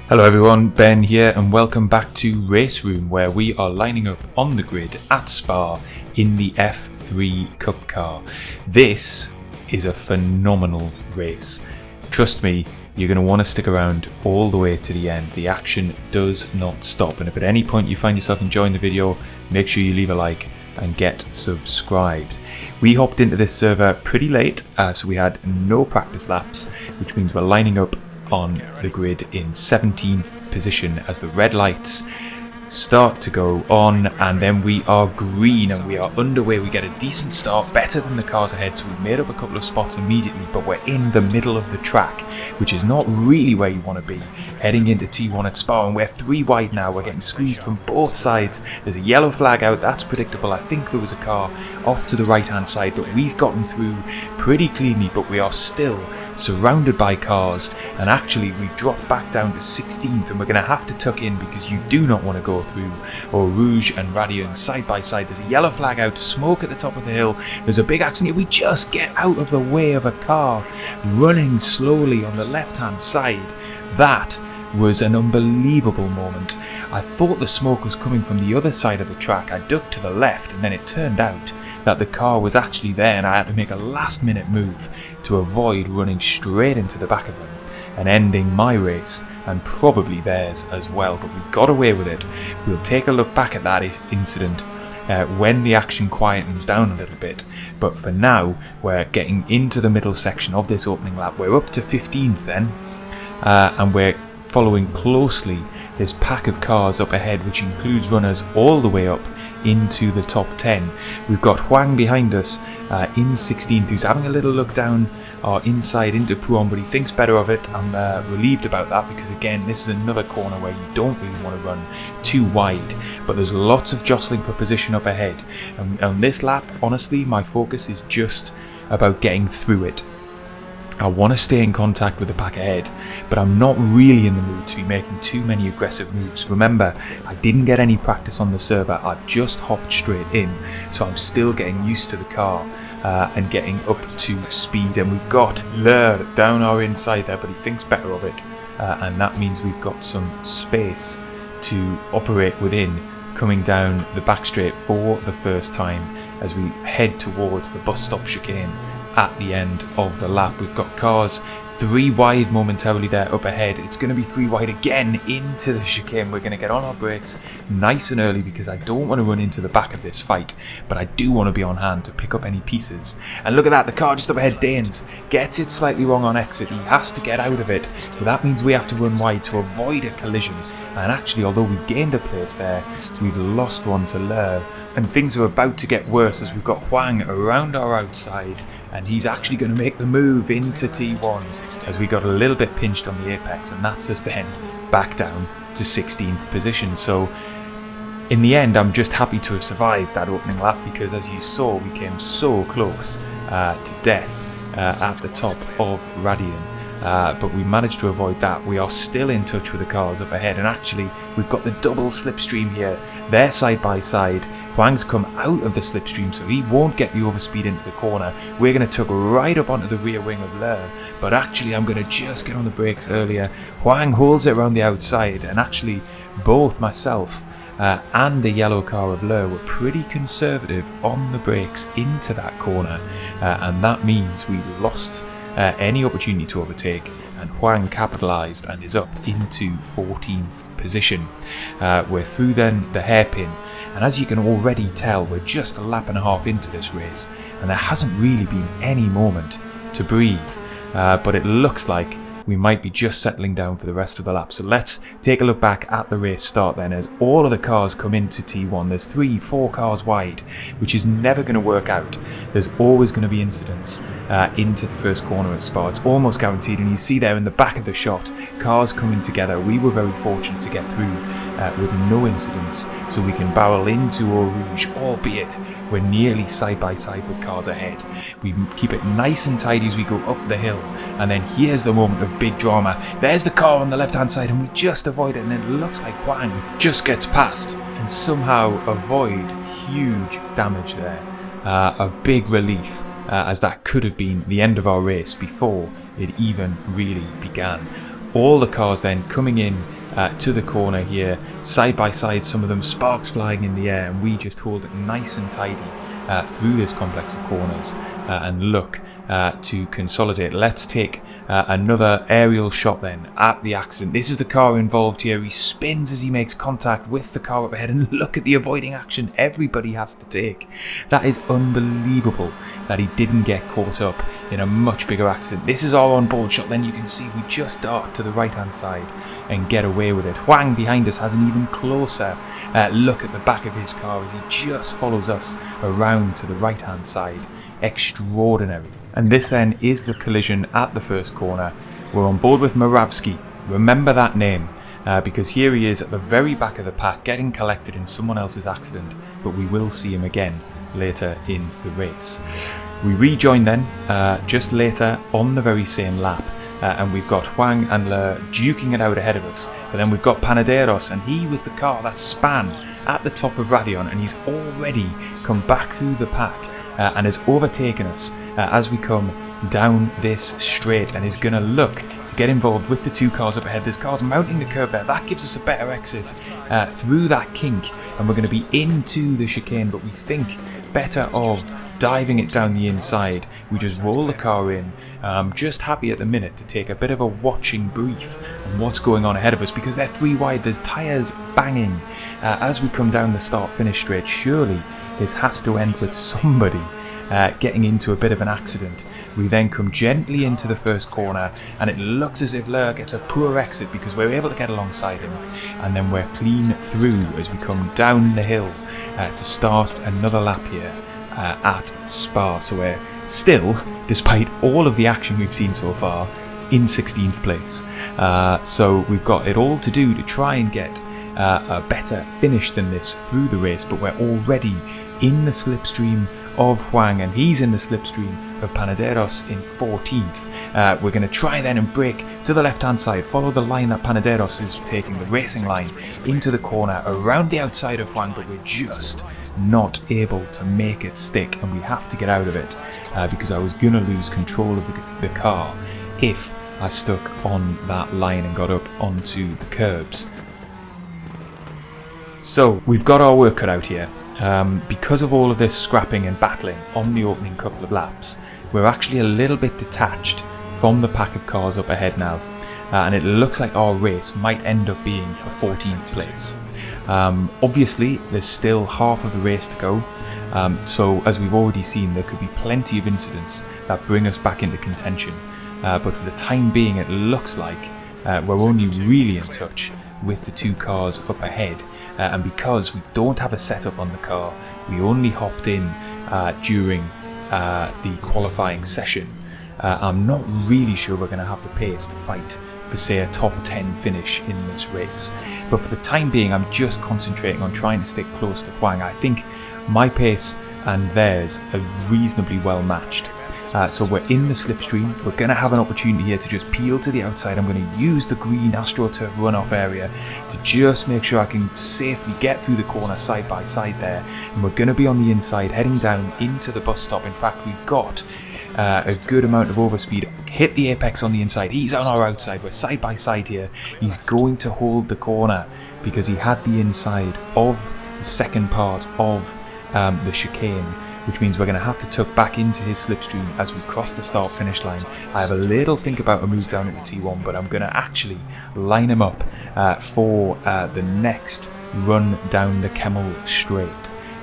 Hello everyone, Ben here and welcome back to RaceRoom, where we are lining up on the grid at Spa in the F3 Cup car. This is a phenomenal race. Trust me, you're going to want to stick around all the way to the end. The action does not stop, and if at any point you find yourself enjoying the video, make sure you leave a like and get subscribed. We hopped into this server pretty late, so we had no practice laps, which means we're lining up on the grid in 17th position as the red lights start to go on, and then we are green and we are underway. We get a decent start, better than the cars ahead, so we made up a couple of spots immediately, but we're in the middle of the track, which is not really where you want to be heading into T1 at Spa, and we're 3 wide now. We're getting squeezed from both sides. There's a yellow flag out, that's predictable. I think there was a car off to the right hand side, but we've gotten through pretty cleanly, but we are still surrounded by cars, and actually we've dropped back down to 16th, and we're going to have to tuck in because you do not want to go through Eau Rouge and Radion side by side. There's a yellow flag out, smoke at the top of the hill, there's a big accident. We just get out of the way of a car running slowly on the left hand side. That was an unbelievable moment. I thought the smoke was coming from the other side of the track. I ducked to the left, and then it turned out that the car was actually there, and I had to make a last minute move to avoid running straight into the back of them and ending my race and probably theirs as well. But we got away with it. We'll take a look back at that incident when the action quietens down a little bit, but for now we're getting into the middle section of this opening lap. We're up to 15th then, and we're following closely this pack of cars up ahead, which includes runners all the way up into the top 10. We've got Huang behind us in 16th, who's having a little look down our inside into Puon, but he thinks better of it. I'm relieved about that, because again, this is another corner where you don't really want to run too wide, but there's lots of jostling for position up ahead, and on this lap, honestly, my focus is just about getting through it. I want to stay in contact with the pack ahead, but I'm not really in the mood to be making too many aggressive moves. Remember, I didn't get any practice on the server. I've just hopped straight in, so I'm still getting used to the car and getting up to speed. And we've got Lur down our inside there, but he thinks better of it, and that means we've got some space to operate within, coming down the back straight for the first time as we head towards the bus stop chicane at the end of the lap. We've got cars 3 wide momentarily there up ahead. It's going to be 3 wide again into the chicane. We're going to get on our brakes nice and early because I don't want to run into the back of this fight, but I do want to be on hand to pick up any pieces. And look at that, the car just up ahead, Danes, gets it slightly wrong on exit. He has to get out of it, but that means we have to run wide to avoid a collision. And actually, although we gained a place there, we've lost one to Lur. And things are about to get worse as we've got Huang around our outside, and he's actually going to make the move into T1 as we got a little bit pinched on the apex, and that's us then back down to 16th position. So in the end, I'm just happy to have survived that opening lap, because as you saw, we came so close to death at the top of Radion. But we managed to avoid that. We are still in touch with the cars up ahead, and actually we've got the double slipstream here. They're side by side. Huang's come out of the slipstream, so he won't get the overspeed into the corner. We're going to tuck right up onto the rear wing of Lur, but actually I'm going to just get on the brakes earlier. Huang holds it around the outside, and actually both myself and the yellow car of Lur were pretty conservative on the brakes into that corner, and that means we lost any opportunity to overtake, and Huang capitalised and is up into 14th position. We're through then the hairpin, and as you can already tell, we're just a lap and a half into this race, and there hasn't really been any moment to breathe, but it looks like we might be just settling down for the rest of the lap. So let's take a look back at the race start then, as all of the cars come into T1. There's 3-4 cars wide, which is never going to work out. There's always going to be incidents into the first corner at Spa. It's almost guaranteed, and you see there in the back of the shot, cars coming together. We were very fortunate to get through with no incidents, so we can barrel into Eau Rouge, albeit we're nearly side by side with cars ahead. We keep it nice and tidy as we go up the hill, and then here's the moment of big drama. There's the car on the left hand side, and we just avoid it, and it looks like Huang just gets past and somehow avoid huge damage there. A big relief, as that could have been the end of our race before it even really began. all the cars then coming in to the corner here, side by side, some of them sparks flying in the air, and we just hold it nice and tidy through this complex of corners and look to consolidate. Let's take another aerial shot then at the accident. This is the car involved here. He spins as he makes contact with the car up ahead, and look at the avoiding action everybody has to take. That is unbelievable that he didn't get caught up in a much bigger accident. This is our onboard shot. Then you can see we just dart to the right hand side and get away with it. Huang behind us has an even closer look at the back of his car as he just follows us around to the right hand side. Extraordinary. And this then is the collision at the first corner. We're on board with Moravsky. Remember that name because here he is at the very back of the pack getting collected in someone else's accident, but we will see him again later in the race. We rejoin then just later on the very same lap, and we've got Huang and Le duking it out ahead of us, but then we've got Panaderos, and he was the car that span at the top of Radion, and he's already come back through the pack and has overtaken us as we come down this straight, and is going to look to get involved with the two cars up ahead. There's cars mounting the curve there. That gives us a better exit through that kink, and we're going to be into the chicane, but we think better of diving it down the inside. We just roll the car in. I'm just happy at the minute to take a bit of a watching brief on what's going on ahead of us, because they're three wide, there's tyres banging as we come down the start-finish straight. Surely this has to end with somebody getting into a bit of an accident. We then come gently into the first corner, and it looks as if Lur gets a poor exit because we're able to get alongside him, and then we're clean through as we come down the hill to start another lap here at Spa. So we're still, despite all of the action we've seen so far, in 16th place. So we've got it all to do to try and get a better finish than this through the race, but we're already in the slipstream of Huang, and he's in the slipstream of Panaderos in 14th. We're going to try then and brake to the left hand side, follow the line that Panaderos is taking, the racing line, into the corner around the outside of Huang, but we're just not able to make it stick, and we have to get out of it because I was going to lose control of the car if I stuck on that line and got up onto the curbs. So we've got our work cut out here. Because of all of this scrapping and battling on the opening couple of laps, we're actually a little bit detached from the pack of cars up ahead now, and it looks like our race might end up being for 14th place. Obviously there's still half of the race to go, so as we've already seen, there could be plenty of incidents that bring us back into contention, but for the time being it looks like we're only really in touch with the two cars up ahead, and because we don't have a setup on the car, we only hopped in during the qualifying session. I'm not really sure we're going to have the pace to fight for, say, a top 10 finish in this race, but for the time being I'm just concentrating on trying to stick close to Huang. I think my pace and theirs are reasonably well matched. So we're in the slipstream. We're going to have an opportunity here to just peel to the outside. I'm going to use the green AstroTurf runoff area to just make sure I can safely get through the corner side by side there. And we're going to be on the inside heading down into the bus stop. In fact, we've got a good amount of overspeed. Hit the apex on the inside. He's on our outside. We're side by side here. He's going to hold the corner because he had the inside of the second part of the chicane, which means we're going to have to tuck back into his slipstream as we cross the start finish line. I have a little think about a move down at the T1, but I'm going to actually line him up for the next run down the Kemmel straight.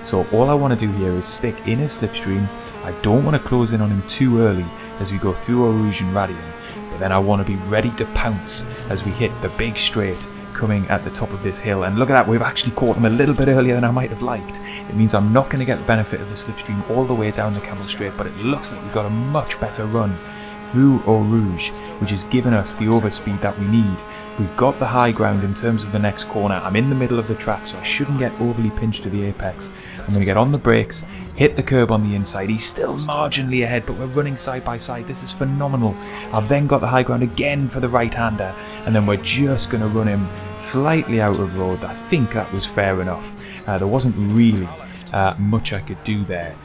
So all I want to do here is stick in his slipstream. I don't want to close in on him too early as we go through Rouge and Radion, but then I want to be ready to pounce as we hit the big straight coming at the top of this hill. And look at that, we've actually caught him a little bit earlier than I might have liked. It means I'm not going to get the benefit of the slipstream all the way down the Kemmel straight, but it looks like we've got a much better run through Eau Rouge, which has given us the overspeed that we need. We've got the high ground in terms of the next corner. I'm in the middle of the track, so I shouldn't get overly pinched to the apex. I'm going to get on the brakes, hit the curb on the inside. He's still marginally ahead, but we're running side by side. This is phenomenal. I've then got the high ground again for the right-hander, and then we're just going to run him slightly out of road. I think that was fair enough. There wasn't really much I could do there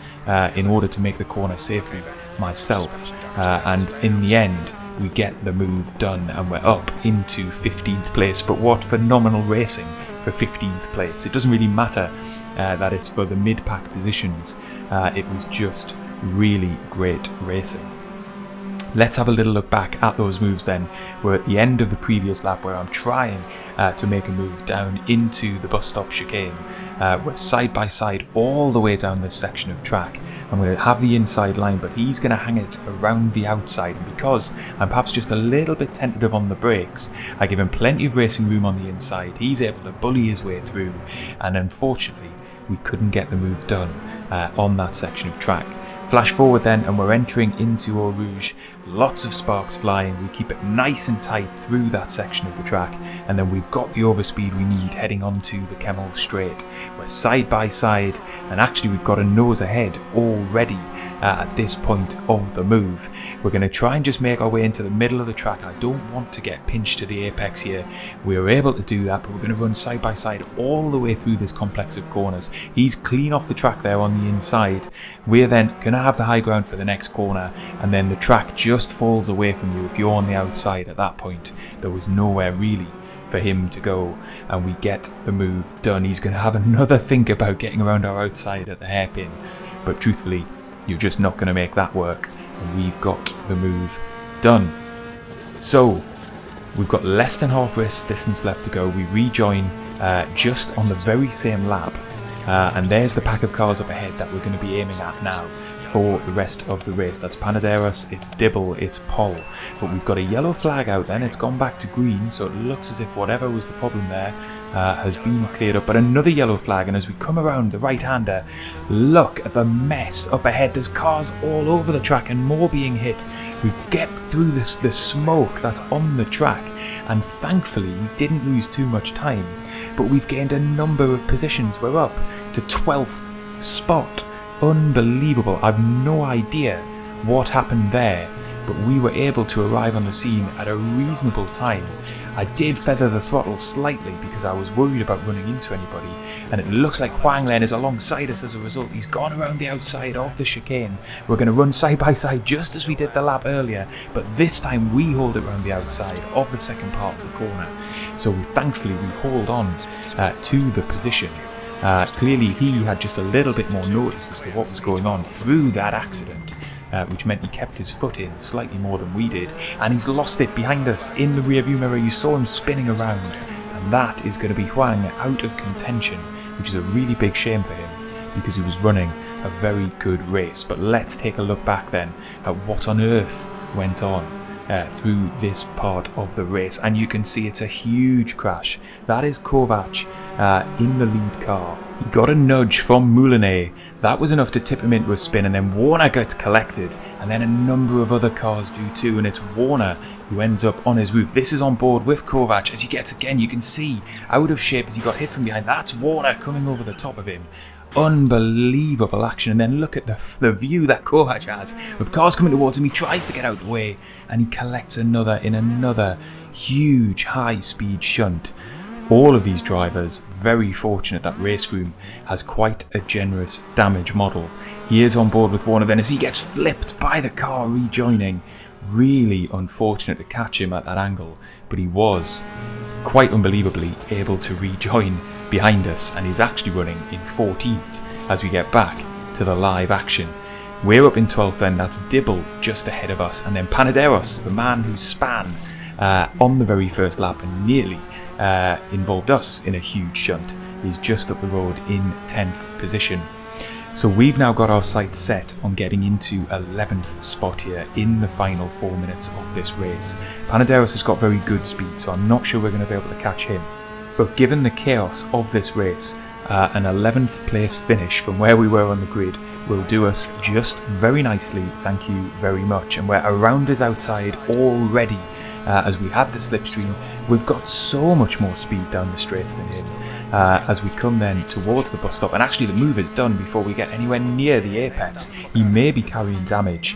in order to make the corner safely myself. And in the end, we get the move done and we're up into 15th place. But what phenomenal racing for 15th place. It doesn't really matter that it's for the mid-pack positions. It was just really great racing. Let's have a little look back at those moves then. We're at the end of the previous lap where I'm trying to make a move down into the bus stop chicane. We're side by side all the way down this section of track. I'm going to have the inside line, but he's going to hang it around the outside, and because I'm perhaps just a little bit tentative on the brakes, I give him plenty of racing room on the inside. He's able to bully his way through, and unfortunately we couldn't get the move done on that section of track. Flash forward then, and we're entering into Eau Rouge. Lots of sparks flying. We keep it nice and tight through that section of the track, and then we've got the overspeed we need heading onto the Kemmel Straight. We're side by side, and actually we've got a nose ahead already at this point of the move. We're going to try and just make our way into the middle of the track. I don't want to get pinched to the apex here. We were able to do that, but we're going to run side by side all the way through this complex of corners. He's clean off the track there on the inside. We're then going to have the high ground for the next corner, and then the track just falls away from you if you're on the outside at that point. There was nowhere really for him to go, and we get the move done. He's going to have another think about getting around our outside at the hairpin, but truthfully, you're just not going to make that work, and we've got the move done. So we've got less than half race distance left to go. We rejoin just on the very same lap, and there's the pack of cars up ahead that we're going to be aiming at now for the rest of the race. That's Panaderos, it's Dibble, it's Pol, but we've got a yellow flag out then. It's gone back to green, so it looks as if whatever was the problem there has been cleared up, but another yellow flag. And as we come around the right-hander, look at the mess up ahead. There's cars all over the track and more being hit. We get through the smoke that's on the track, and thankfully we didn't lose too much time, but we've gained a number of positions. We're up to 12th spot. Unbelievable. I've no idea what happened there, but we were able to arrive on the scene at a reasonable time. I did feather the throttle slightly because I was worried about running into anybody, and it looks like Huang Len is alongside us as a result. He's gone around the outside of the chicane. We're going to run side by side just as we did the lap earlier, but this time we hold it around the outside of the second part of the corner. So thankfully we hold on to the position. Clearly he had just a little bit more notice as to what was going on through that accident, which meant he kept his foot in slightly more than we did, and he's lost it behind us in the rear view mirror. You saw him spinning around, and that is going to be Huang out of contention, which is a really big shame for him because he was running a very good race. But let's take a look back then at what on earth went on through this part of the race, and you can see it's a huge crash. That is Kovac in the lead car. He got a nudge from Moulinet. That was enough to tip him into a spin, and then Warner gets collected, and then a number of other cars do too, and it's Warner who ends up on his roof. This is on board with Kovac as he gets, again, you can see out of shape as he got hit from behind. That's Warner coming over the top of him. Unbelievable action, and then look at the view that Kovac has of cars coming towards him. He tries to get out of the way, and he collects another in another huge high-speed shunt. All of these drivers very fortunate that RaceRoom has quite a generous damage model. He is on board with Warner then as he gets flipped by the car rejoining. Really unfortunate to catch him at that angle, but he was quite unbelievably able to rejoin behind us, and he's actually running in 14th as we get back to the live action. We're up in 12th then. That's Dibble just ahead of us, and then Panaderos, the man who span on the very first lap and nearly involved us in a huge shunt, is just up the road in 10th position. So we've now got our sights set on getting into 11th spot here in the final 4 minutes of this race. Panaderos has got very good speed, so I'm not sure we're going to be able to catch him. But given the chaos of this race, an 11th place finish from where we were on the grid will do us just very nicely, thank you very much. And we're around his outside already. As we had the slipstream, we've got so much more speed down the straights than him. as we come then towards the bus stop. And actually the move is done before we get anywhere near the apex. He may be carrying damage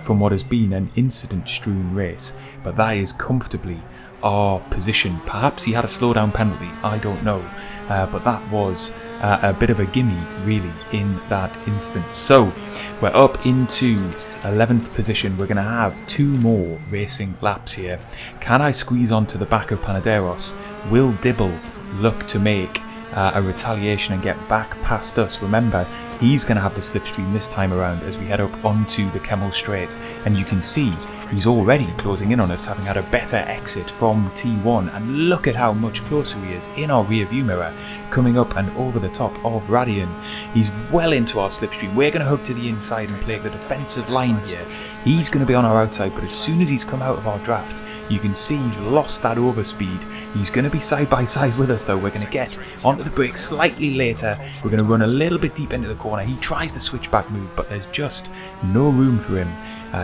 from what has been an incident-strewn race, but that is comfortably our position. Perhaps he had a slowdown penalty, I don't know, but that was a bit of a gimme really in that instance. So we're up into 11th position. We're going to have 2 more racing laps here. Can I squeeze onto the back of Panaderos? Will Dibble look to make a retaliation and get back past us? Remember, he's going to have the slipstream this time around as we head up onto the Kemmel Straight, and you can see he's already closing in on us, having had a better exit from T1, and look at how much closer he is in our rear view mirror, coming up and over the top of Radian. He's well into our slipstream. We're going to hook to the inside and play the defensive line here. He's going to be on our outside, but as soon as he's come out of our draft, you can see he's lost that overspeed. He's going to be side by side with us though. We're going to get onto the brakes slightly later. We're going to run a little bit deep into the corner. He tries the switchback move, but there's just no room for him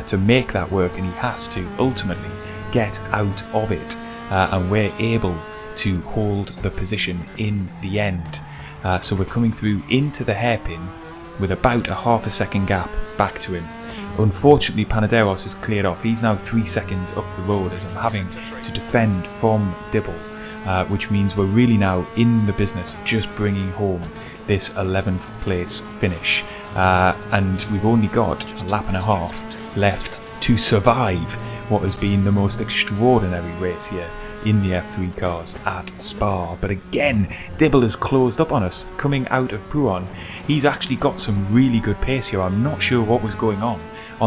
to make that work, and he has to ultimately get out of it, and we're able to hold the position in the end. So we're coming through into the hairpin with about a half a second gap back to him. Unfortunately, Panaderos is cleared off. He's now 3 seconds up the road as I'm having to defend from Dibble, which means we're really now in the business of just bringing home this 11th place finish, and we've only got a lap and a half left to survive what has been the most extraordinary race here in the F3 cars at Spa. But again, Dibble has closed up on us coming out of Pouron. He's actually got some really good pace here. I'm not sure what was going on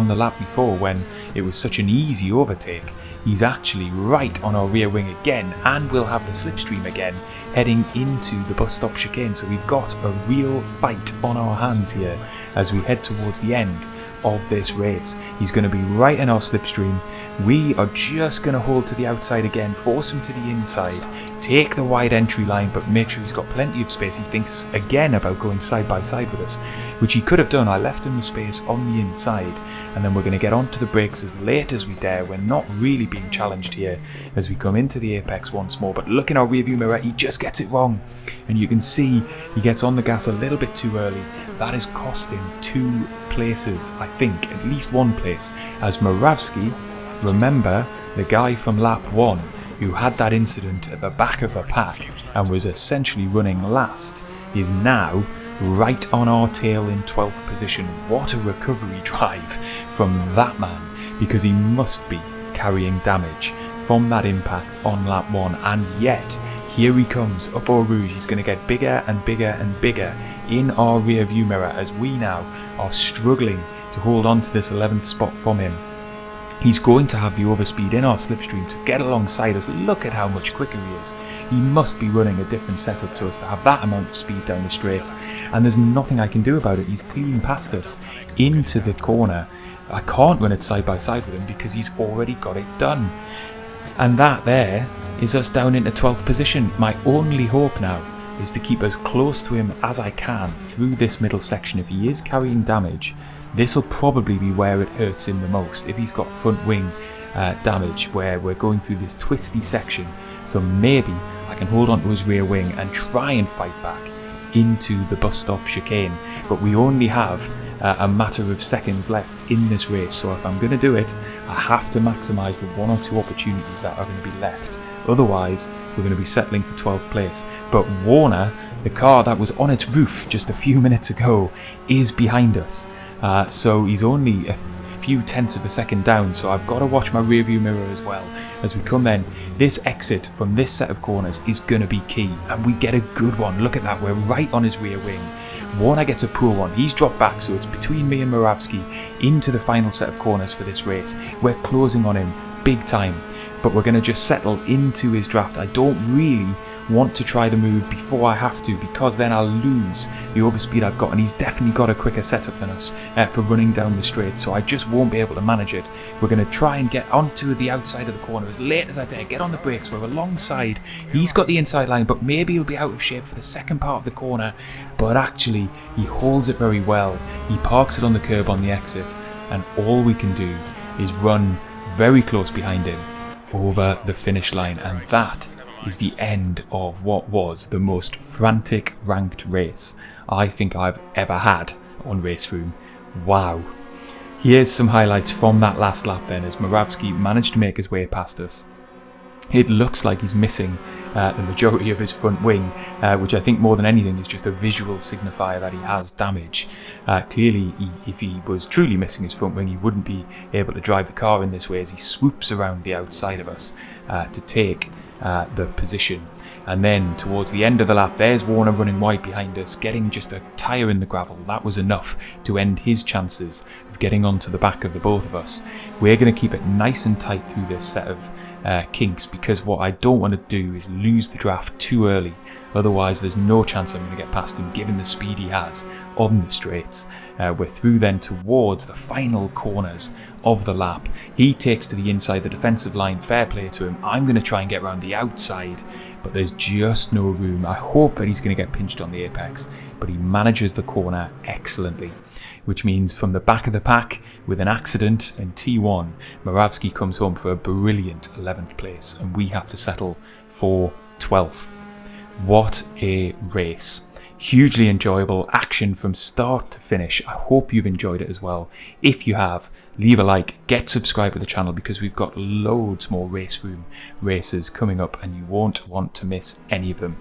the lap before when it was such an easy overtake. He's actually right on our rear wing again, and we'll have the slipstream again heading into the bus stop chicane. So we've got a real fight on our hands here as we head towards the end of this race. He's going to be right in our slipstream. We are just going to hold to the outside again, force him to the inside, take the wide entry line, but make sure he's got plenty of space. He thinks again about going side by side with us, which he could have done. I left him the space on the inside, and then we're going to get onto the brakes as late as we dare. We're not really being challenged here as we come into the apex once more, but look in our rearview mirror, he just gets it wrong, and you can see he gets on the gas a little bit too early. That is costing 2 places, I think, at least 1 place, as Moravsky, remember the guy from lap 1 who had that incident at the back of the pack and was essentially running last, is now right on our tail in 12th position. What a recovery drive from that man, because he must be carrying damage from that impact on lap 1, and yet here he comes up Eau Rouge. He's going to get bigger and bigger and bigger in our rear view mirror as we now are struggling to hold on to this 11th spot from him. He's going to have the overspeed in our slipstream to get alongside us. Look at how much quicker he is. He must be running a different setup to us to have that amount of speed down the straight, and there's nothing I can do about it. He's clean past us into the corner. I can't run it side by side with him because he's already got it done. And that there is us down into 12th position. My only hope now is to keep as close to him as I can through this middle section. If he is carrying damage, this will probably be where it hurts him the most, if he's got front wing damage, where we're going through this twisty section. So maybe I can hold on to his rear wing and try and fight back into the bus stop chicane, but we only have a matter of seconds left in this race, so if I'm going to do it, I have to maximise the 1 or 2 opportunities that are going to be left. Otherwise, we're going to be settling for 12th place. But Warner, the car that was on its roof just a few minutes ago, is behind us. So he's only a few tenths of a second down, so I've got to watch my rearview mirror as well as we come in. This exit from this set of corners is going to be key, and we get a good one. Look at that, we're right on his rear wing. Warner gets a poor one. He's dropped back, so it's between me and Moravsky into the final set of corners for this race. We're closing on him big time, but we're going to just settle into his draft. I don't really want to try the move before I have to, because then I'll lose the overspeed I've got, and he's definitely got a quicker setup than us for running down the straight, so I just won't be able to manage it. We're going to try and get onto the outside of the corner as late as I dare, get on the brakes, we're alongside, he's got the inside line, but maybe he'll be out of shape for the second part of the corner, but actually he holds it very well. He parks it on the curb on the exit, and all we can do is run very close behind him over the finish line, and that is the end of what was the most frantic ranked race I think I've ever had on RaceRoom. Wow. Here's some highlights from that last lap then, as Moravsky managed to make his way past us. It looks like he's missing the majority of his front wing, which I think more than anything is just a visual signifier that he has damage. Clearly, if he was truly missing his front wing, he wouldn't be able to drive the car in this way, as he swoops around the outside of us to take the position. And then towards the end of the lap, there's Warner running wide behind us, getting just a tyre in the gravel. That was enough to end his chances of getting onto the back of the both of us. We're going to keep it nice and tight through this set of kinks, because what I don't want to do is lose the draft too early. Otherwise there's no chance I'm going to get past him given the speed he has on the straights. We're through then towards the final corners of the lap. He takes to the inside the defensive line, fair play to him. I'm going to try and get around the outside, but there's just no room. I hope that he's going to get pinched on the apex, but he manages the corner excellently, which means from the back of the pack with an accident in T1, Moravsky comes home for a brilliant 11th place and we have to settle for 12th. What a race. Hugely enjoyable action from start to finish. I hope you've enjoyed it as well. If you have, leave a like, get subscribed to the channel, because we've got loads more RaceRoom races coming up and you won't want to miss any of them.